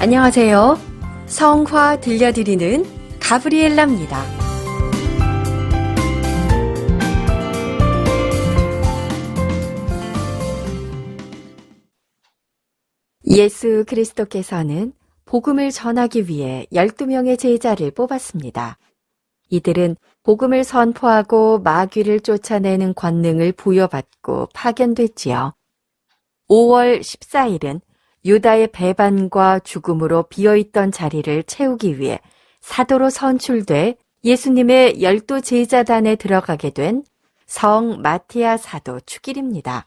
안녕하세요. 성화 들려드리는 가브리엘라입니다. 예수 그리스도께서는 복음을 전하기 위해 12명의 제자를 뽑았습니다. 이들은 복음을 선포하고 마귀를 쫓아내는 권능을 부여받고 파견됐지요. 5월 14일은 유다의 배반과 죽음으로 비어있던 자리를 채우기 위해 사도로 선출돼 예수님의 12 제자단에 들어가게 된 성 마티아 사도 축일입니다.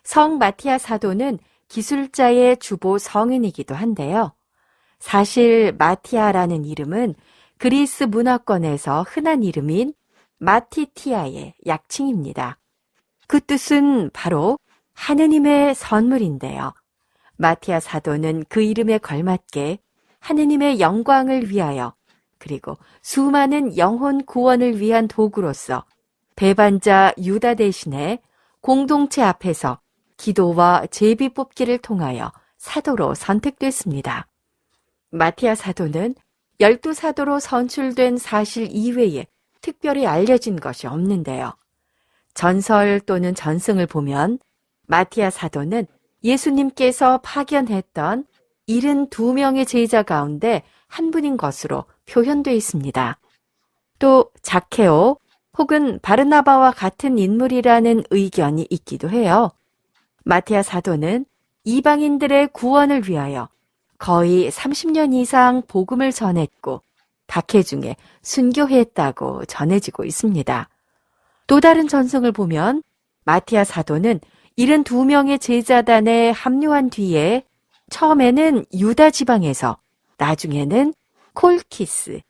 성 마티아 사도는 기술자의 주보 성인이기도 한데요. 사실 마티아라는 이름은 그리스 문화권에서 흔한 이름인 마티티아의 약칭입니다. 그 뜻은 바로 하느님의 선물인데요. 마티아 사도는 그 이름에 걸맞게 하느님의 영광을 위하여 그리고 수많은 영혼 구원을 위한 도구로서 배반자 유다 대신에 공동체 앞에서 기도와 제비 뽑기를 통하여 사도로 선택됐습니다. 마티아 사도는 12 사도로 선출된 사실 이외에 특별히 알려진 것이 없는데요. 전설 또는 전승을 보면 마티아 사도는 예수님께서 파견했던 72명의 제자 가운데 한 분인 것으로 표현되어 있습니다. 또 자케오 혹은 바르나바와 같은 인물이라는 의견이 있기도 해요. 마티아 사도는 이방인들의 구원을 위하여 거의 30년 이상 복음을 전했고 박해 중에 순교했다고 전해지고 있습니다. 또 다른 전승을 보면 마티아 사도는 72명의 제자단에 합류한 뒤에 처음에는 유다 지방에서 나중에는 콜키스,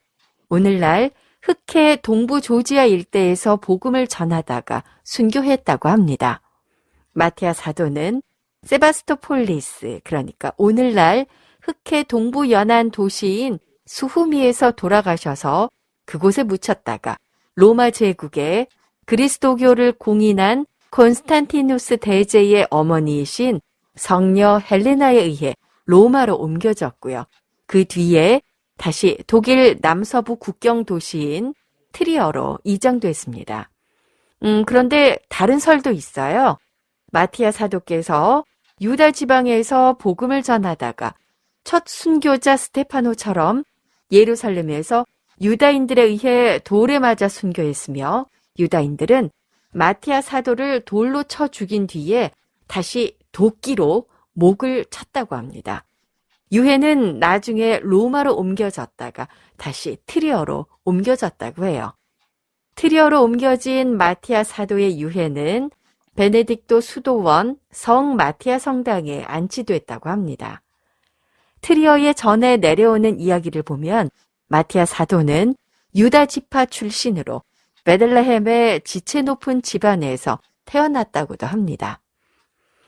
오늘날 흑해 동부 조지아 일대에서 복음을 전하다가 순교했다고 합니다. 마티아 사도는 세바스토폴리스, 그러니까 오늘날 흑해 동부 연안 도시인 수후미에서 돌아가셔서 그곳에 묻혔다가 로마 제국에 그리스도교를 공인한 콘스탄티누스 대제의 어머니이신 성녀 헬레나에 의해 로마로 옮겨졌고요. 그 뒤에 다시 독일 남서부 국경 도시인 트리어로 이장됐습니다. 그런데 다른 설도 있어요. 마티아 사도께서 유다 지방에서 복음을 전하다가 첫 순교자 스테파노처럼 예루살렘에서 유다인들에 의해 돌에 맞아 순교했으며 유다인들은 마티아 사도를 돌로 쳐 죽인 뒤에 다시 도끼로 목을 쳤다고 합니다. 유해는 나중에 로마로 옮겨졌다가 다시 트리어로 옮겨졌다고 해요. 트리어로 옮겨진 마티아 사도의 유해는 베네딕토 수도원 성 마티아 성당에 안치됐다고 합니다. 트리어에 전해 내려오는 이야기를 보면 마티아 사도는 유다 지파 출신으로 베들레헴의 지체 높은 집안에서 태어났다고도 합니다.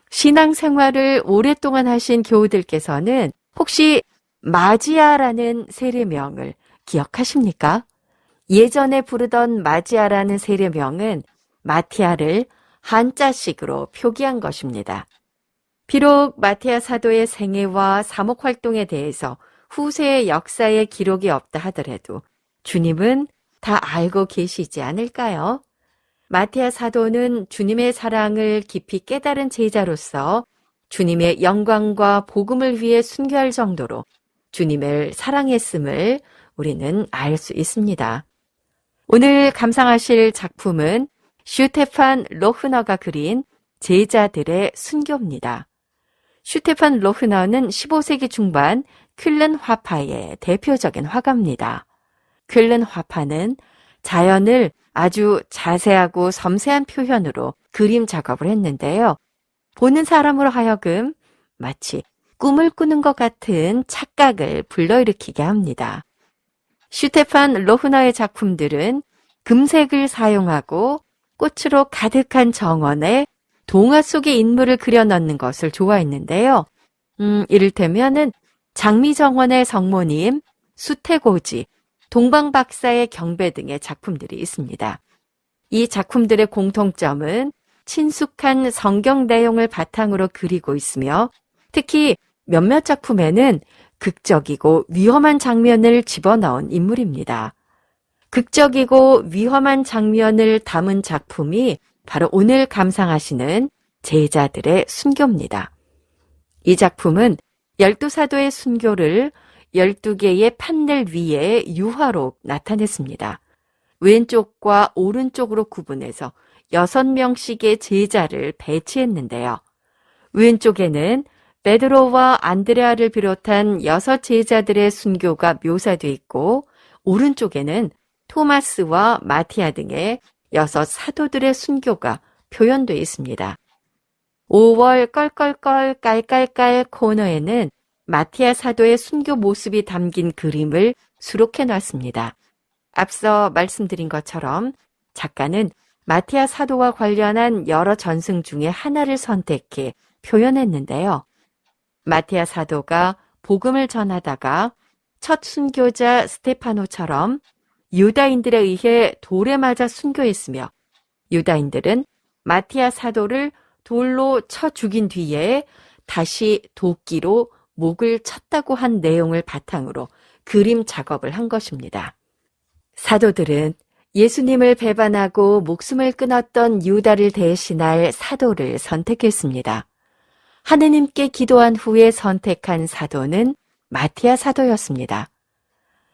신앙생활을 오랫동안 하신 교우들께서는 혹시 마지아라는 세례명을 기억하십니까? 예전에 부르던 마지아라는 세례명은 마티아를 한자식으로 표기한 것입니다. 비록 마티아 사도의 생애와 사목활동에 대해서 후세의 역사에 기록이 없다 하더라도 주님은 다 알고 계시지 않을까요? 마티아 사도는 주님의 사랑을 깊이 깨달은 제자로서 주님의 영광과 복음을 위해 순교할 정도로 주님을 사랑했음을 우리는 알 수 있습니다. 오늘 감상하실 작품은 슈테판 로흐너가 그린 제자들의 순교입니다. 슈테판 로흐너는 15세기 중반 퀼른 화파의 대표적인 화가입니다. 퀼른 화파는 자연을 아주 자세하고 섬세한 표현으로 그림 작업을 했는데요. 보는 사람으로 하여금 마치 꿈을 꾸는 것 같은 착각을 불러일으키게 합니다. 슈테판 로흐너의 작품들은 금색을 사용하고 꽃으로 가득한 정원에 동화 속의 인물을 그려 넣는 것을 좋아했는데요. 이를테면은 장미정원의 성모님, 수태고지, 동방박사의 경배 등의 작품들이 있습니다. 이 작품들의 공통점은 친숙한 성경 내용을 바탕으로 그리고 있으며 특히 몇몇 작품에는 극적이고 위험한 장면을 집어넣은 인물입니다. 극적이고 위험한 장면을 담은 작품이 바로 오늘 감상하시는 제자들의 순교입니다. 이 작품은 12사도의 순교를 12개의 판넬 위에 유화로 나타냈습니다. 왼쪽과 오른쪽으로 구분해서 6명씩의 제자를 배치했는데요. 왼쪽에는 베드로와 안드레아를 비롯한 6 제자들의 순교가 묘사되어 있고, 오른쪽에는 토마스와 마티아 등의 6 사도들의 순교가 표현되어 있습니다. 5월 껄껄껄 깔깔깔 코너에는 마티아 사도의 순교 모습이 담긴 그림을 수록해 놨습니다. 앞서 말씀드린 것처럼 작가는 마티아 사도와 관련한 여러 전승 중에 하나를 선택해 표현했는데요. 마티아 사도가 복음을 전하다가 첫 순교자 스테파노처럼 유다인들에 의해 돌에 맞아 순교했으며, 유다인들은 마티아 사도를 돌로 쳐 죽인 뒤에 다시 도끼로 목을 쳤다고 한 내용을 바탕으로 그림 작업을 한 것입니다. 사도들은 예수님을 배반하고 목숨을 끊었던 유다를 대신할 사도를 선택했습니다. 하느님께 기도한 후에 선택한 사도는 마티아 사도였습니다.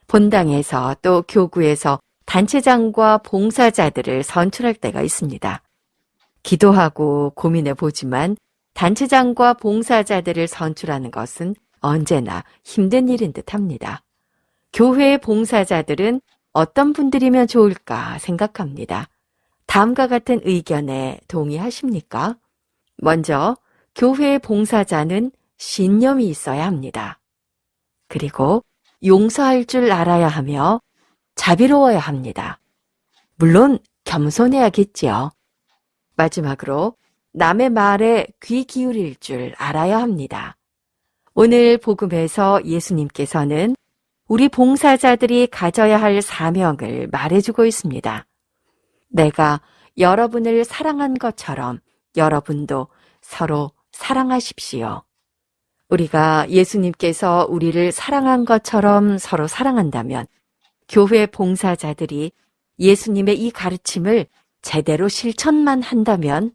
본당에서 또 교구에서 단체장과 봉사자들을 선출할 때가 있습니다. 기도하고 고민해 보지만 단체장과 봉사자들을 선출하는 것은 언제나 힘든 일인 듯 합니다. 교회의 봉사자들은 어떤 분들이면 좋을까 생각합니다. 다음과 같은 의견에 동의하십니까? 먼저, 교회의 봉사자는 신념이 있어야 합니다. 그리고 용서할 줄 알아야 하며 자비로워야 합니다. 물론 겸손해야겠지요. 마지막으로 남의 말에 귀 기울일 줄 알아야 합니다. 오늘 복음에서 예수님께서는 우리 봉사자들이 가져야 할 사명을 말해주고 있습니다. 내가 여러분을 사랑한 것처럼 여러분도 서로 사랑하십시오. 우리가 예수님께서 우리를 사랑한 것처럼 서로 사랑한다면 교회 봉사자들이 예수님의 이 가르침을 제대로 실천만 한다면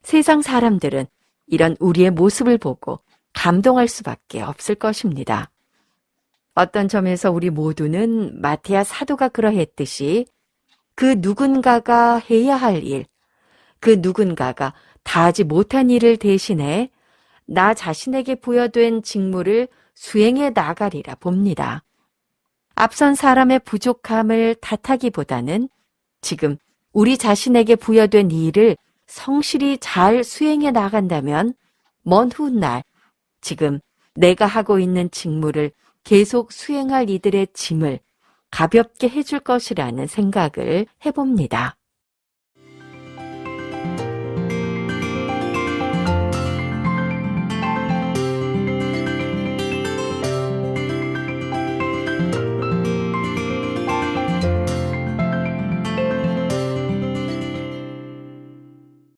세상 사람들은 이런 우리의 모습을 보고 감동할 수밖에 없을 것입니다. 어떤 점에서 우리 모두는 마티아 사도가 그러했듯이 그 누군가가 해야 할 일, 그 누군가가 다하지 못한 일을 대신해 나 자신에게 부여된 직무를 수행해 나가리라 봅니다. 앞선 사람의 부족함을 탓하기보다는 지금 우리 자신에게 부여된 일을 성실히 잘 수행해 나간다면 먼 훗날 지금 내가 하고 있는 직무를 계속 수행할 이들의 짐을 가볍게 해줄 것이라는 생각을 해봅니다.